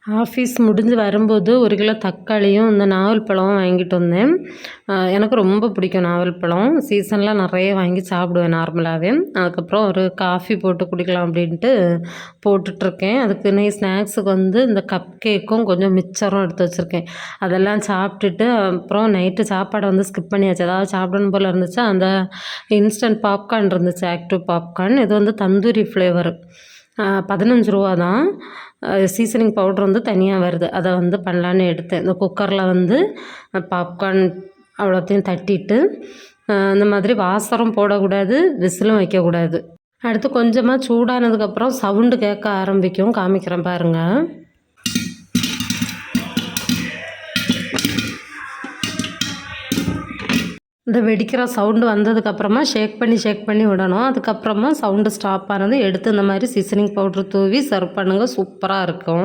Office முடிஞ்சு வரும்போது 1 kilo தக்காளியும், இந்த நாவல் பழமும் வாங்கிட்டு வந்தேன். எனக்கு ரொம்ப பிடிக்கும் நாவல் பழம். சீசன்ல நெறைய வாங்கி சாப்பிடுவேன் நார்மலாவே. அதுக்கப்புறம் ஒரு காஃபி போட்டு குடிக்கலாம் அப்படின்ட்டு போட்டுட்ருக்கேன். அதுக்குன்னே ஸ்நாக்ஸுக்கு வந்து இந்த கப் கேக்கும், கொஞ்சம் மிச்சரும் எடுத்து வச்சுருக்கேன். அதெல்லாம் சாப்பிட்டுட்டு அப்புறம் நைட்டு சாப்பாட வந்து ஸ்கிப் பண்ணியாச்சு. ஏதாவது சாப்பிடணும் போல இருந்துச்சா, அந்த இன்ஸ்டன்ட் பாப்கார்ன் இருந்துச்சு, ஆக்டிவ் பாப்கார்ன். இது வந்து தந்தூரி ஃப்ளேவர். ரூ. 15 தான். சீசனிங் பவுடர் வந்து தனியா வருது. அத வந்து பண்ணலான்னு எடுத்தேன். இந்த குக்கர்ல வந்து பாப்கார்ன் அவ்வளோத்தையும் தட்டிட்டு, இந்த மாதிரி வாசரும் போடக்கூடாது, விசிலும் வைக்கக்கூடாது. அடுத்து கொஞ்சமா சூடானதுக்கப்புறம் சவுண்டு கேட்க ஆரம்பிக்கும். காமிக்கிறேன் பாருங்க. இந்த வெடிக்கிற சவுண்டு வந்ததுக்கப்புறமா ஷேக் பண்ணி விடணும். அதுக்கப்புறமா சவுண்டு ஸ்டாப் ஆனதும் எடுத்து இந்த மாதிரி சீசனிங் பவுட்ரு தூவி சர்வ் பண்ணுங்க. சூப்பரா இருக்கும்.